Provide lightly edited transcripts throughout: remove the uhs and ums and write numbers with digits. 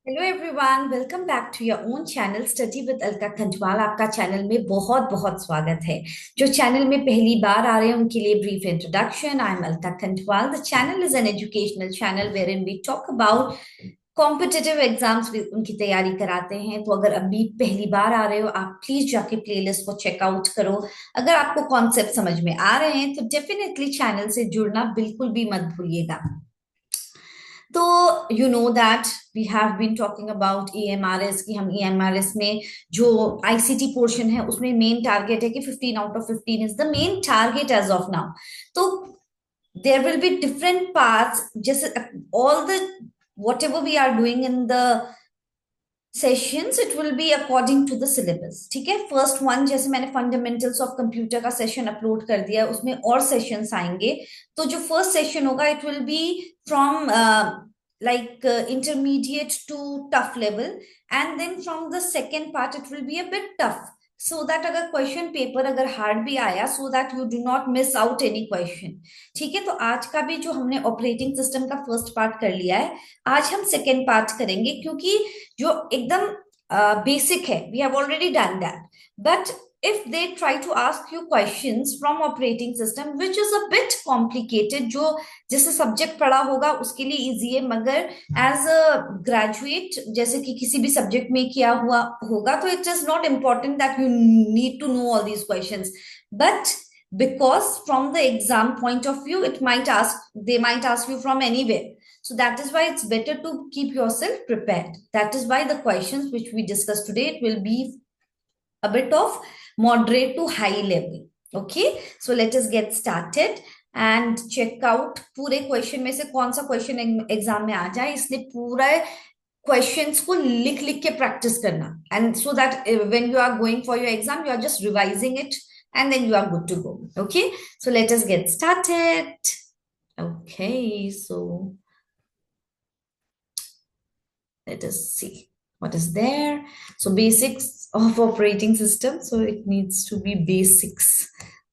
Hello everyone, welcome back to your own channel study with Alka Khandwal. आपका channel में बहुत बहुत स्वागत है। जो चैनल में पहली बार आ रहे हैं उनके लिए brief introduction. I am Alka Khandwal. The channel is an educational channel where in we talk about competitive exams. उनकी तैयारी कराते हैं। तो अगर अभी पहली बार आ रहे हो, आप प्लीज जाके प्लेलिस्ट को चेकआउट करो। अगर आपको कॉन्सेप्ट समझ में आ रहे हैं तो डेफिनेटली चैनल से जुड़ना बिल्कुल भी मत भूलिएगा। तो you know that we have been talking about EMRS की। हम ईएमआरएस में जो आईसीटी पोर्शन है उसमें मेन टारगेट है कि 15 out of 15 is the main target as of now. तो there will be different parts, जैसे all the whatever we are doing in the sessions it will be according to the syllabus. ठीक है, first one जैसे मैंने fundamentals of computer का session upload कर दिया, उसमें और सेशंस आएंगे। तो जो फर्स्ट सेशन होगा it will be from like intermediate to tough level, and then from the second part it will be a bit tough, so that अगर क्वेश्चन पेपर अगर हार्ड भी आया, so that you do not miss out any question। ठीक है, तो आज का भी जो हमने ऑपरेटिंग सिस्टम का फर्स्ट पार्ट कर लिया है, आज हम सेकेंड पार्ट करेंगे, क्योंकि जो एकदम बेसिक है we have already done that. But if they try to ask you questions from operating system which is a bit complicated, जो जैसे सब्जेक्ट पढ़ा होगा उसके लिए इजी है, मगर एज अ ग्रेजुएट जैसे कि किसी भी सब्जेक्ट में किया हुआ होगा तो it is not important that you need to know all these questions. But because from the exam point of view they might ask you from anywhere, so that is why it's better to keep yourself prepared. That is why the questions which we discussed today, it will be a bit of moderate to high level. Okay, so let us get started and check out पूरे question में से कौन सा question exam में आ जाए, इसलिए पूरा questions को लिख लिख के प्रैक्टिस करना, and so that when you are going for your exam you are just revising it and then you are good to go. Okay, so let us get started. Okay, so let us see what is there. So basics of operating system, so it needs to be basics.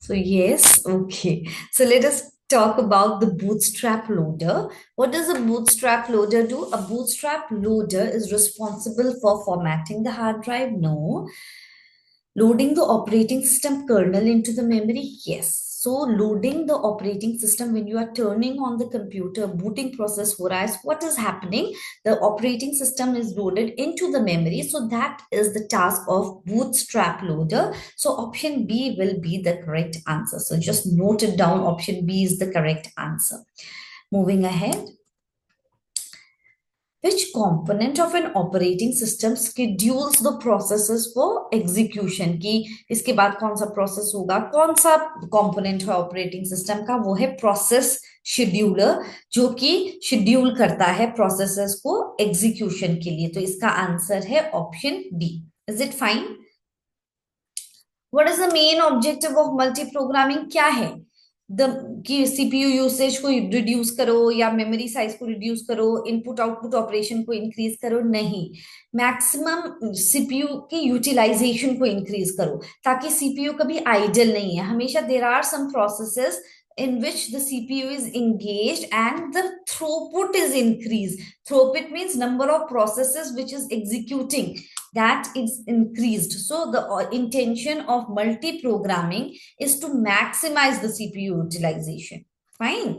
So yes, okay, so let us talk about the bootstrap loader. What does a bootstrap loader do? A bootstrap loader is responsible for formatting the hard drive. No. Loading the operating system kernel into the memory? Yes. So loading the operating system, when you are turning on the computer, booting process हो रहा है, what is happening? The operating system is loaded into the memory. So that is the task of bootstrap loader. So option B will be the correct answer. So just note it down. Option B is the correct answer. Moving ahead. Which component of an operating system schedules the processes for execution? कि इसके बाद कौन सा process होगा, कौन सा component है operating system का? वो है प्रोसेस शेड्यूलर, जो कि शेड्यूल करता है प्रोसेसेस को एग्जीक्यूशन के लिए। तो इसका आंसर है option D. Is it fine? What is the main objective of multi programming? क्या है द कि सीपीयू यूसेज को रिड्यूस करो या मेमोरी साइज को रिड्यूस करो, इनपुट आउटपुट ऑपरेशन को इंक्रीज करो? नहीं, मैक्सिमम सीपीयू की यूटिलाइजेशन को इंक्रीज करो, ताकि सीपीयू कभी आइडल नहीं है, हमेशा there are some processes in which the CPU is engaged and the throughput is increased. Throughput means number of processes which is executing, that is increased. So the intention of multi-programming is to maximize the CPU utilization. Fine.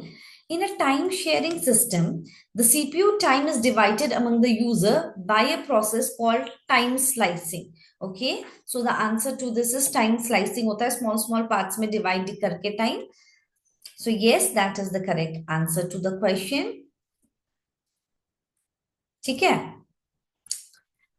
In a time sharing system, the CPU time is divided among the user by a process called time slicing. Okay, so the answer to this is time slicing hota hai, small small parts mein divide karke time. So yes, that is the correct answer to the question. ठीक है?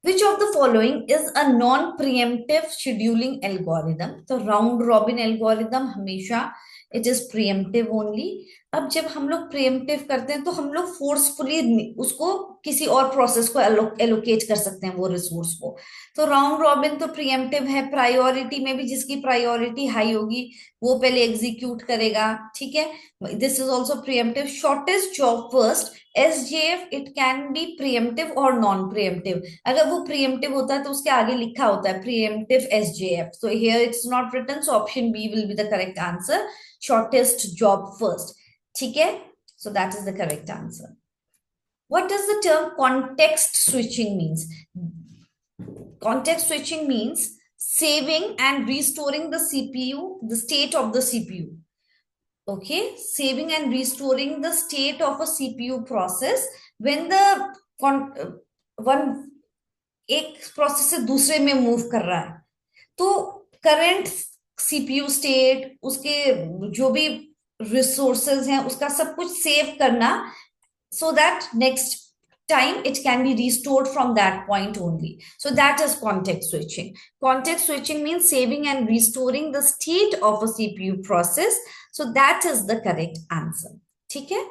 Which of the following is a non-preemptive scheduling algorithm? तो round robin algorithm हमेशा it is pre-emptive only. अब जब हम लोग pre-emptive करते हैं तो हम लोग फोर्सफुली उसको किसी और प्रोसेस को एलोकेट कर सकते हैं वो रिसोर्स को। तो राउंड रॉबिन तो प्रिएम्प्टिव है, प्रायोरिटी में भी जिसकी प्रायोरिटी हाई होगी वो पहले एग्जीक्यूट करेगा। ठीक है, this is also preemptive. Shortest job first, SJF, it can be preemptive और नॉन प्रिएम्प्टिव। अगर वो प्रिएम्प्टिव होता है तो उसके आगे लिखा होता है preemptive SJF, so here it's not written, so option B will be the correct answer, shortest job first. ठीक है, so that is the correct answer. What does the term context switching means? Context switching means saving and restoring the CPU, the state of the CPU. Okay, saving and restoring the state of a CPU process when the one एक process से दूसरे में move कर रहा है, तो current CPU state, उसके जो भी रिसोर्सेज हैं उसका सब कुछ सेव करना, so that next time it can be restored from that point only. So that is context switching. Context switching means saving and restoring the state of a CPU process. So that is the correct answer. ठीक है?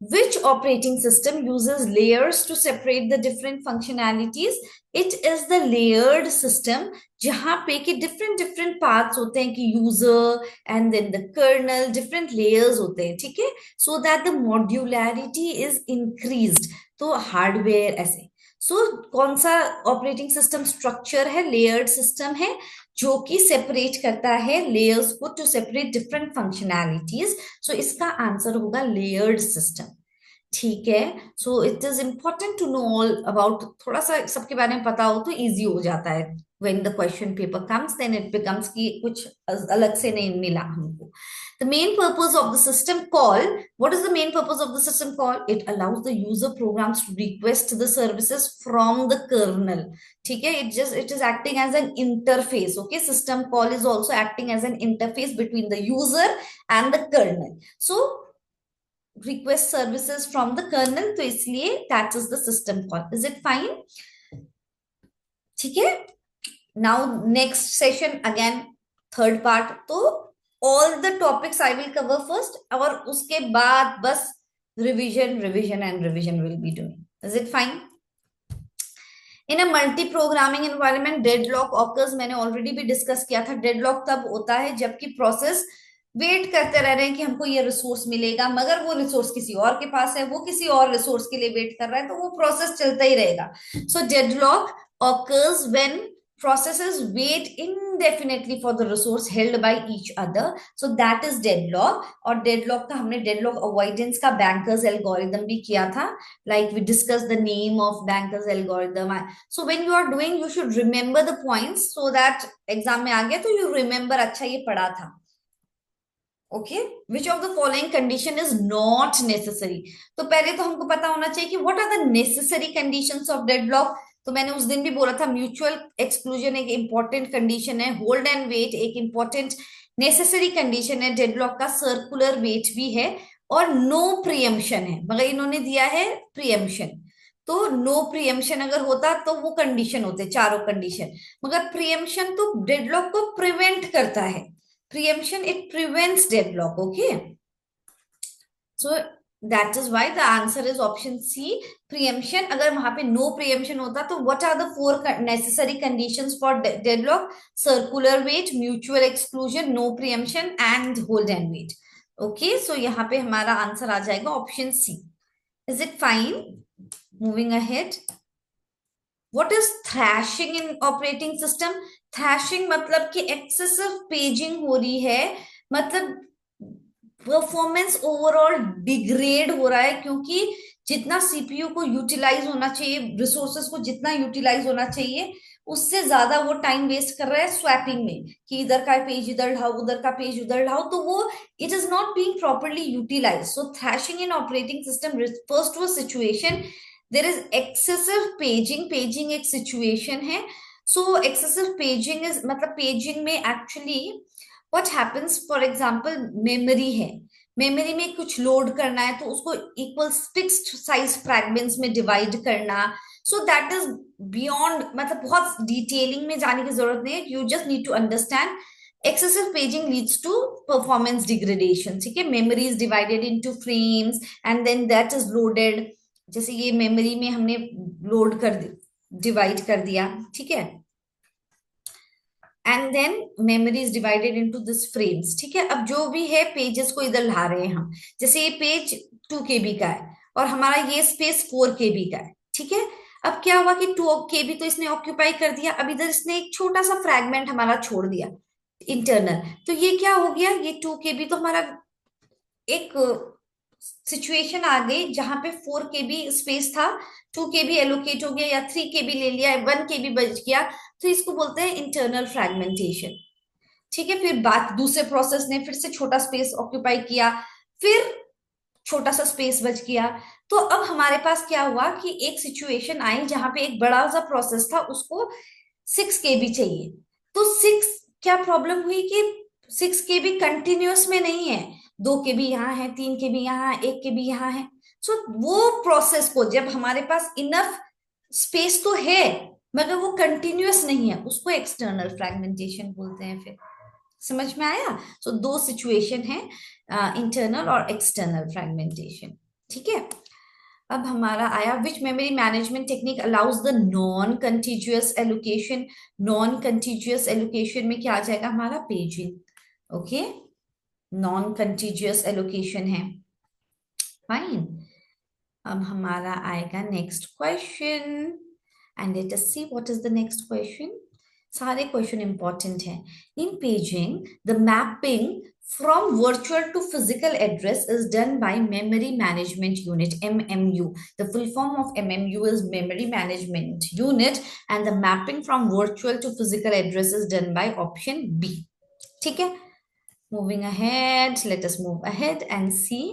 Which operating system uses layers to separate the different functionalities? It is the layered system, जहां पे कि different parts होते हैं कि user and then the kernel, different layers होते हैं, ठीक है? So that the modularity is increased. तो hardware ऐसे. So कौन सा operating system structure है? Layered system है, जो कि सेपरेट करता है लेयर्स को to separate different functionalities. So इसका आंसर होगा लेयर्ड सिस्टम. ठीक है. So it is important to know all about, थोड़ा सा सबके बारे में पता हो तो इजी हो जाता है. when the question paper comes, then it becomes कि कुछ अलग से नहीं मिला हमको. The main purpose of the system call, what is the main purpose of the system call? It allows the user programs to request the services from the kernel. ठीक है. It is acting as an interface. Okay, system call is also acting as an interface between the user and the kernel. So request services from the kernel, तो इसलिए that is the system call. Is it fine? ठीक है. Now next session again, third part. तो all the topics I will cover first, और उसके बाद बस revision and revision will be doing. Is it fine? In a multi-programming environment, deadlock occurs. मैंने already भी discuss किया था. deadlock तब होता है जबकि process वेट करते रह रहे हैं कि हमको ये रिसोर्स मिलेगा, मगर वो रिसोर्स किसी और के पास है, वो किसी और रिसोर्स के लिए वेट कर रहा है, तो वो प्रोसेस चलता ही रहेगा. सो deadlock occurs when processes wait indefinitely for the resource held by each other. So that is deadlock. और deadlock का हमने deadlock avoidance का bankers algorithm भी किया था. Like we discussed the name of bankers algorithm. So when you are doing, you should remember the points so that exam में आ गया तो you remember अच्छा ये पढ़ा था. Okay. Which of the following condition is not necessary? तो पहले तो हमको पता होना चाहिए कि what are the necessary conditions of deadlock. तो मैंने उस दिन भी बोला था म्यूचुअल एक्सक्लूजन एक इंपॉर्टेंट कंडीशन है, होल्ड एंड वेट एक इंपॉर्टेंट नेसेसरी कंडीशन है, डेडलॉक का सर्कुलर वेट भी है, और नो प्रियम्पशन है, मगर इन्होंने दिया है प्रियम्पशन. तो नो प्रियम्पशन अगर होता तो वो कंडीशन होते, चारों कंडीशन, मगर प्रियम्पशन तो डेडलॉक को प्रिवेंट करता है. Preemption, it prevents deadlock. Okay, so that is why the answer is option C, preemption. अगर वहां पे no preemption होता तो what are the four necessary conditions for deadlock? Circular wait, mutual exclusion, no preemption and hold and wait. Okay, so यहाँ पे हमारा answer आ जाएगा option C. Is it fine? Moving ahead. What is thrashing in operating system? Thrashing मतलब कि excessive paging हो रही है, मतलब परफॉर्मेंस ओवरऑल डिग्रेड हो रहा है, क्योंकि जितना सीपीयू को यूटिलाइज होना चाहिए, रिसोर्सेस को जितना यूटिलाइज होना चाहिए, उससे ज्यादा वो टाइम वेस्ट कर रहा है स्वैपिंग में, कि इधर का पेज इधर ढाओ, उधर का पेज उधर ढाओ, तो वो it is not being properly utilise. So thrashing in operating system refers to a situation there is excessive paging. Paging एक सिचुएशन है. सो एक्सेसिव पेजिंग इज मतलब पेजिंग में actually what happens, for example memory है, memory में कुछ load करना है तो उसको इक्वल फिक्स्ड साइज फ्रैगमेंट्स में डिवाइड करना. सो दैट इज बियॉन्ड, मतलब बहुत डिटेलिंग में जाने की जरूरत नहीं है, you just need to understand. excessive paging leads to performance degradation. ठीक है. memory is divided into frames and then that is loaded. जैसे ये मेमोरी में हमने लोड कर डिवाइड कर दिया, ठीक है, and then memory is divided into this frames. ठीक है. अब जो भी है पेजेस को इधर ला रहे हैं हम, जैसे ये पेज 2 KB का है और हमारा ये स्पेस 4 KB का है. ठीक है. अब क्या हुआ कि 2 KB तो इसने ऑक्यूपाई कर दिया, अब इधर इसने एक छोटा सा फ्रैगमेंट हमारा छोड़ दिया इंटरनल, तो ये क्या हो गया, ये 2 KB तो हमारा एक सिचुएशन आ गई जहां पे 4 KB स्पेस था, 2 KB एलोकेट हो गया या 3 KB ले लिया, 1 KB बच गया, तो इसको बोलते हैं इंटरनल फ्रैगमेंटेशन। ठीक है, फिर बात दूसरे प्रोसेस ने फिर से छोटा स्पेस ऑक्यूपाई किया, फिर छोटा सा स्पेस बच गया। तो अब हमारे पास क्या हुआ कि एक सिचुएशन आई जहां पे एक बड़ा सा प्रोसेस था, उसको 6 KB चाहिए। तो सिक्स, क्या प्रॉब्लम हुई कि 6 KB कंटिन्यूअस में नहीं है, 2 KB यहाँ है, 3 KB यहाँ, 1 KB यहाँ है। सो वो प्रोसेस को जब हमारे पास इनफ स्पेस तो है मगर वो कंटिन्यूअस नहीं है, उसको एक्सटर्नल फ्रैगमेंटेशन बोलते हैं। फिर समझ में आया? सो दो सिचुएशन है, इंटरनल और एक्सटर्नल फ्रैगमेंटेशन। ठीक है, अब हमारा आया which memory management technique allows the non continuous allocation. Non continuous allocation में क्या आ जाएगा हमारा? Paging. Okay, non continuous allocation है। फाइन, अब हमारा आएगा next question and let us see what is the next question. सारे क्वेश्चन इंपॉर्टेंट हैं। In paging the mapping from virtual to physical address is done by memory management unit, MMU. The full form of MMU is memory management unit, and the mapping from virtual to physical address is done by option B. ठीक है, moving ahead, let us move ahead and see.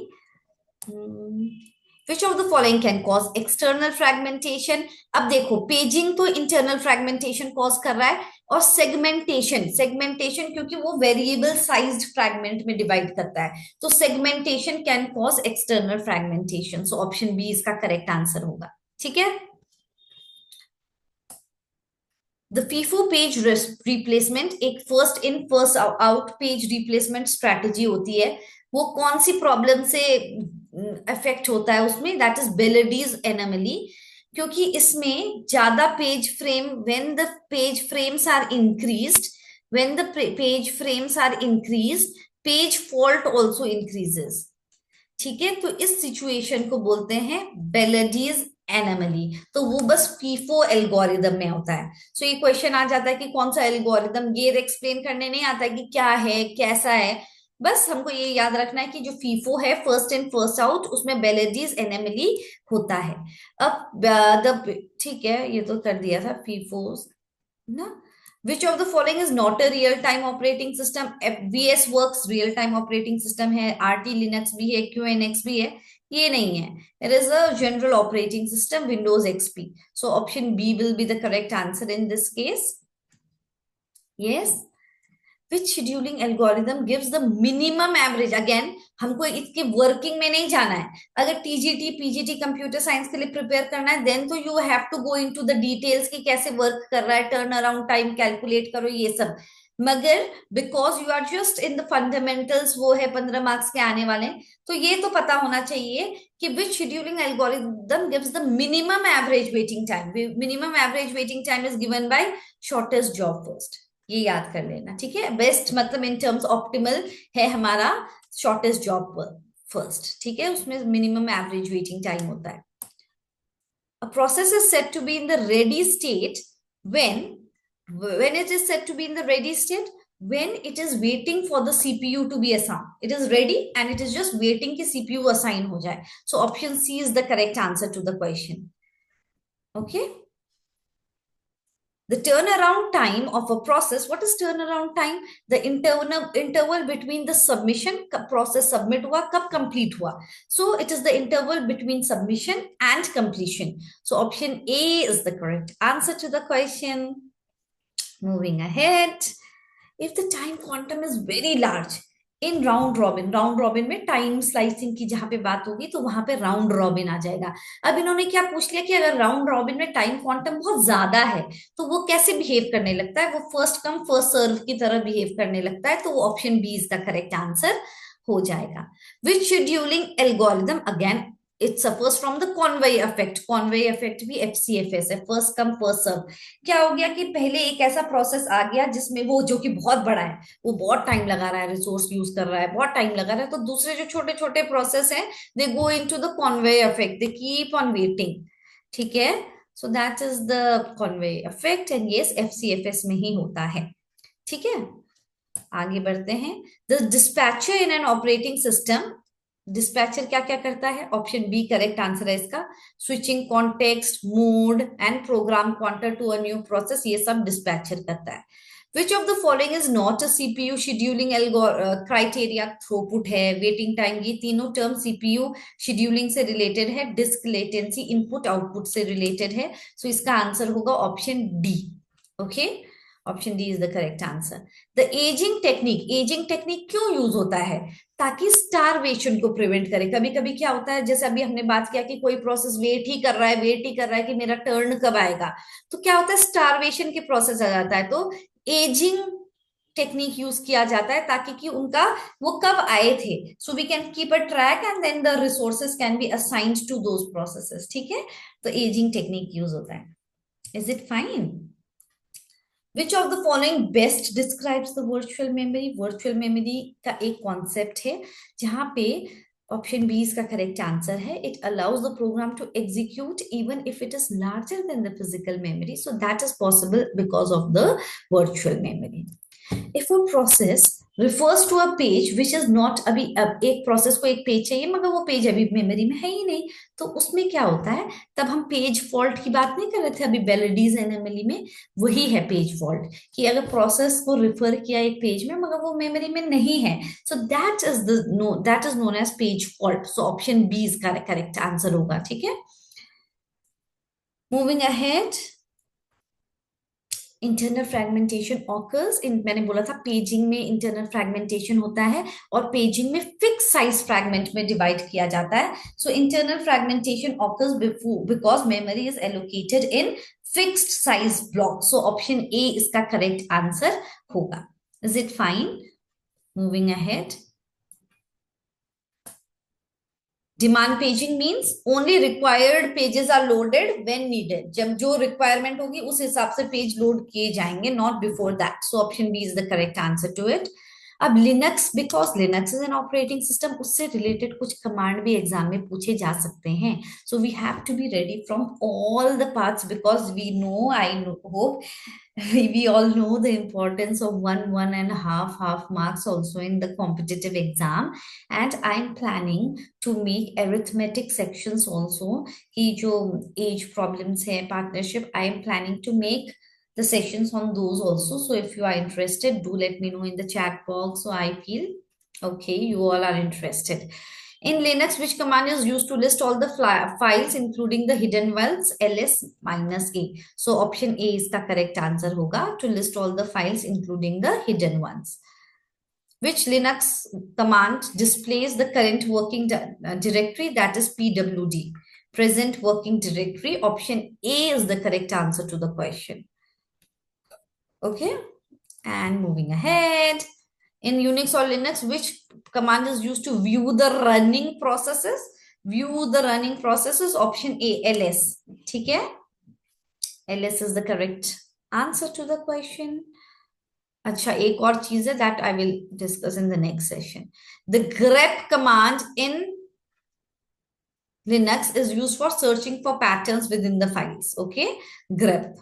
Which of the following can cause external fragmentation? अब देखो, paging तो internal fragmentation cause कर रहा है, और segmentation, segmentation क्योंकि वो वेरिएबल साइज्ड फ्रैगमेंट में डिवाइड करता है, तो segmentation can cause external fragmentation. So option B इसका करेक्ट आंसर होगा। ठीक है, द फीफो पेज रिप्लेसमेंट एक first in first out page replacement strategy होती है। वो कौन सी प्रॉब्लम से इफेक्ट होता है उसमें? दैट इज बेलेडीज एनोमली, क्योंकि इसमें ज्यादा page frame, when the page frames are increased, when the page frames are increased, page fault also increases. ठीक है, तो इस सिचुएशन को बोलते हैं बेलेडीज एनोमली। तो वो बस फीफो एल्गोरिदम में होता है। सो ये क्वेश्चन आ जाता है कि कौन सा एल्गोरिदम, ये एक्सप्लेन करने नहीं आता है कि क्या है कैसा है, बस हमको ये याद रखना है कि जो फीफो है फर्स्ट इन फर्स्ट आउट, उसमें बेलेडीज एनोमली होता है। अब द, ठीक है ये तो कर दिया था फीफो ना। Which of the following is not a real time operating system? VS Works real time operating system है, RT Linux भी है, QNX भी है, ये नहीं है। It is a general operating system, Windows XP. So option B will be the correct answer in this case. Yes. Which scheduling algorithm gives the minimum average? Again, हमको इसके working में नहीं जाना है। अगर टीजीटी पीजीटी कंप्यूटर साइंस के लिए prepare करना है देन तो you have to go into the details कि कैसे वर्क कर रहा है, टर्न अराउंड टाइम कैलकुलेट करो ये सब। मगर because you are just in the fundamentals, वो है 15 मार्क्स के आने वाले, तो ये तो पता होना चाहिए कि which scheduling algorithm gives the minimum average waiting time. Minimum average waiting time is given by shortest job first, ये याद कर लेना। ठीक है, बेस्ट मतलब इन टर्म्स ऑप्टिमल है हमारा शॉर्टेस्ट जॉब फर्स्ट। ठीक है, उसमें मिनिमम एवरेज वेटिंग टाइम होता है। A process is said to be in the ready state when it is said to be in the ready state when it is waiting for the CPU to be assigned. It is ready and it is just waiting कि CPU assign हो जाए. So option C is the correct answer to the question. Okay. The turnaround time of a process, what is turnaround time? The interval between the submission, process submit हुआ, कब complete हुआ. So it is the interval between submission and completion. So option A is the correct answer to the question. Moving ahead. If the time quantum is very large, in round robin में time slicing की जहां पे बात होगी तो वहां पे round robin आ जाएगा। अब इन्होंने क्या पूछ लिया कि अगर राउंड रॉबिन में टाइम क्वांटम बहुत ज्यादा है तो वो कैसे बिहेव करने लगता है? वो फर्स्ट कम फर्स्ट सर्व की तरह बिहेव करने लगता है, तो वो option B is the correct answer हो जाएगा। Which scheduling algorithm, again it suffers from the convoy effect. Convoy effect भी FCFS है, फर्स्ट कम फर्स्ट सर्व। क्या हो गया कि पहले एक ऐसा प्रोसेस आ गया जिसमें वो जो कि बहुत बड़ा है, वो बहुत टाइम लगा रहा है, रिसोर्स यूज कर रहा है, बहुत टाइम लगा रहा है, तो दूसरे जो छोटे छोटे प्रोसेस हैं they go into the convoy effect, they keep on waiting. ठीक है, so that is the convoy effect and yes FCFS में ही होता है। ठीक है, आगे बढ़ते हैं। The dispatcher in an operating system dispatcher क्या क्या करता है? ऑप्शन बी करेक्ट आंसर है इसका। Switching context, mode and program counter to a new process, ये सब डिस्पैचर करता है। Which of the following is not a CPU scheduling criteria? Throughput है, वेटिंग टाइम, ये तीनों टर्म सीपीयू शेड्यूलिंग से रिलेटेड है। डिस्क लेटेंसी इनपुट आउटपुट से रिलेटेड है। सो इसका आंसर होगा option D. Okay, option D is the correct answer. The ageing technique क्यों यूज होता है? ताकि स्टारवेशन को प्रिवेंट करे। कभी कभी क्या होता है, जैसे अभी हमने बात किया कि कोई प्रोसेस वेट ही कर रहा है कि मेरा टर्न कब आएगा, तो क्या होता है, स्टारवेशन के प्रोसेस आ जाता है। तो एजिंग टेक्निक यूज किया जाता है ताकि कि उनका वो कब आए थे, so we can keep a track and then the resources can be assigned to those processes. ठीक है, तो एजिंग टेक्निक यूज होता है। Is it fine? Which of the following best describes the virtual memory? Virtual memory का एक concept है जहां पे ऑप्शन बी इसका करेक्ट आंसर है। It allows the program to execute even if it is larger than the physical memory, so that is possible because of the virtual memory. If a process refers to a page which is not, अभी अब एक process को एक page चाहिए मगर वो page अभी memory में है ही नहीं, तो उसमें क्या होता है, तब हम पेज फॉल्ट की बात नहीं कर रहे थे अभी बेलिडीज एनएमएलई में, वही है पेज फॉल्ट, कि अगर प्रोसेस को रिफर किया एक पेज में मगर वो मेमोरी में नहीं है, so that is known as page fault. So option B इसका करेक्ट आंसर होगा। ठीक है, moving ahead. Internal fragmentation occurs in, मैंने बोला था पेजिंग में इंटरनल फ्रेगमेंटेशन होता है और पेजिंग में फिक्स साइज फ्रेगमेंट में डिवाइड किया जाता है। So internal fragmentation occurs because memory is allocated in fixed size block. So option A इसका करेक्ट आंसर होगा। Is it fine? Moving ahead. Demand paging means only required pages are loaded when needed, जब जो requirement होगी उस हिसाब से page load किए जाएंगे, not before that. So option B is the correct answer to it. अब Linux, because Linux is an operating system, उससे रिलेटेड कुछ कमांड भी एग्जाम में पूछे जा सकते हैं। So we have to be ready from all the parts because we know, I hope we all know the importance of one and a half marks also in the competitive exam, and I'm planning to make arithmetic sections also, कि जो age problems है, partnership, I'm planning to make the sessions on those also. So if you are interested, do let me know in the chat box, so I feel okay you all are interested. In Linux, which command is used to list all the files, including the hidden files? ls minus a. So option A is the correct answer hoga, to list all the files, including the hidden ones. Which Linux command displays the current working directory? That is pwd, present working directory. Option A is the correct answer to the question. Okay, and moving ahead. In Unix or Linux, which command is used to view the running processes? View the running processes. Option A, ls. ठीक है? ls is the correct answer to the question. अच्छा, एक और चीज है that I will discuss in the next session. The grep command in Linux is used for searching for patterns within the files. Okay, grep.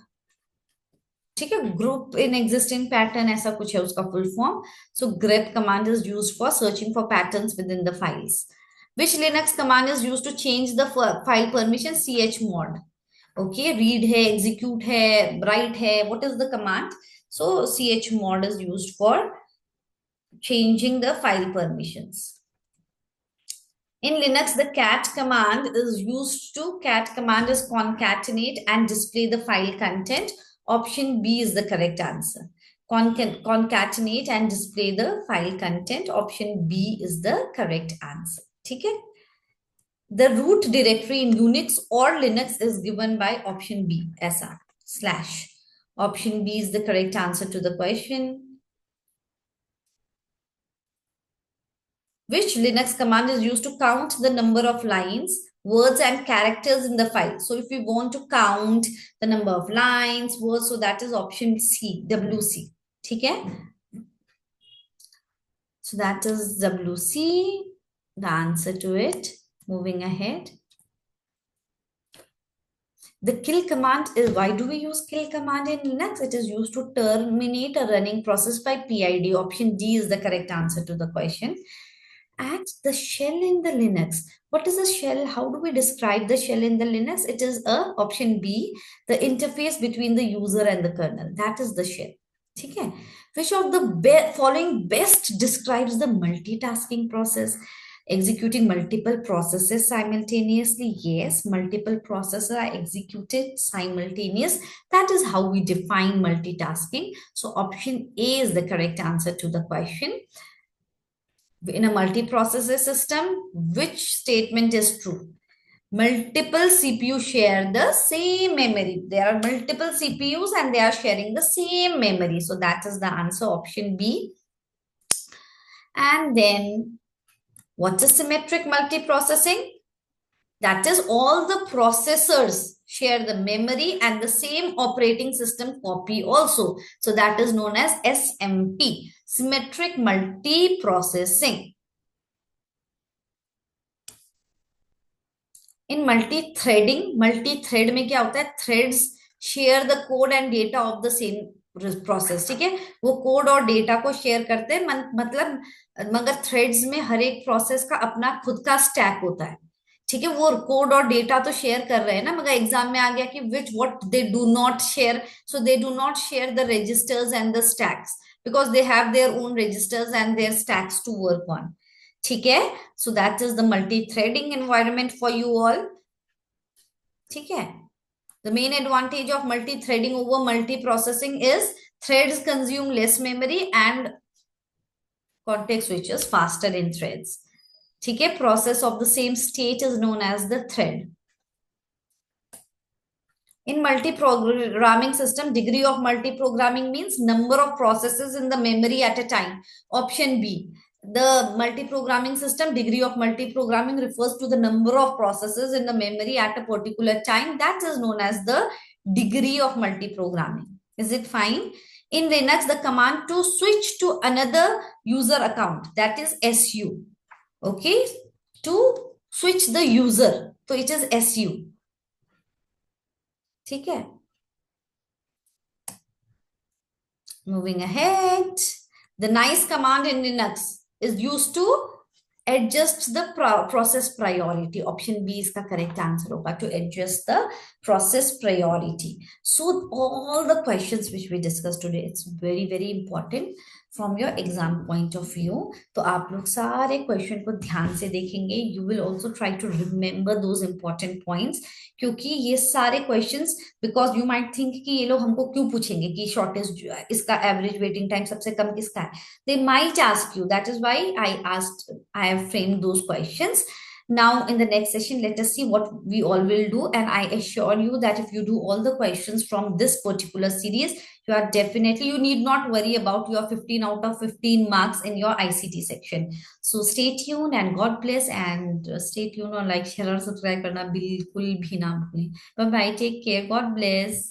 ठीक है, group in existing pattern ऐसा कुछ है उसका full form. So grep command is used for searching for patterns within the files. Which Linux command is used to change the file permission? chmod. Okay, read है, execute है, write है, what is the command? So chmod is used for changing the file permissions. In Linux, the cat command is used to, cat command is concatenate and display the file content. Option B is the correct answer. Concatenate and display the file content. Option B is the correct answer. ठीक है? The root directory in Unix or Linux is given by option B, ऐसा / Option B is the correct answer to the question. Which Linux command is used to count the number of lines, words and characters in the file? So if we want to count the number of lines, words, so that is option C, WC. ठीक है? So that is WC, the answer to it. Moving ahead. The kill command is, why do we use kill command in Linux? It is used to terminate a running process by PID. Option D is the correct answer to the question. At the shell in the Linux. What is a shell? How do we describe the shell in the Linux? It is a option B, the interface between the user and the kernel. That is the shell. ठीक है? Which of the following best describes the multitasking process? Executing multiple processes simultaneously. Yes, multiple processes are executed simultaneous. That is how we define multitasking. So option A is the correct answer to the question. In a multiprocessor system, which statement is true? Multiple CPU share the same memory. There are multiple CPUs and they are sharing the same memory. So that is the answer, option B. And then what is symmetric multiprocessing? That is all the processors share the memory and the same operating system copy also. So that is known as SMP, symmetric multiprocessing. In multi thread में क्या होता है? Threads share the code and data of the same process. ठीक है, वो code और data को share करते हैं, मतलब मगर थ्रेड्स में हर एक प्रोसेस का अपना खुद का स्टैक होता है. ठीक है, वो कोड और डेटा तो शेयर कर रहे हैं ना, मगर एग्जाम में आ गया कि which what they do not share. So they do not share the registers and the stacks because they have their own registers and their stacks to work on. ठीक है, so that is the multi threading environment for you all. ठीक है, the main advantage of multi-threading over multi-processing is threads consume less memory and context switches faster in threads. ठीक है, process of the same state is known as the thread. In multi-programming system, degree of multi-programming means number of processes in the memory at a time. Option B. The multi-programming system, degree of multi-programming refers to the number of processes in the memory at a particular time. That is known as the degree of multi-programming. Is it fine? In Linux, the command to switch to another user account, that is SU. Okay, to switch the user, so it is SU. ठीक है, moving ahead, the nice command in Linux is used to adjust the process priority. Option B is the correct answer hoga, to adjust the process priority. So all the questions which we discussed today, it's very very important from your exam point of view. तो आप लोग सारे question को ध्यान से देखेंगे. You will also try to remember those important points, क्योंकि ये सारे questions, because you might think कि ये लोग हमको क्यों पूछेंगे कि शॉर्टेस्ट इसका एवरेज वेटिंग टाइम सबसे कम किसका है. They might ask you. That is why I have framed those questions. Now, in the next session, let us see what we all will do. And I assure you that if you do all the questions from this particular series, you need not worry about your 15 out of 15 marks in your ICT section. So stay tuned and God bless, and stay tuned on like, share और subscribe करना बिल्कुल भी ना भूलें. Bye bye. Take care. God bless.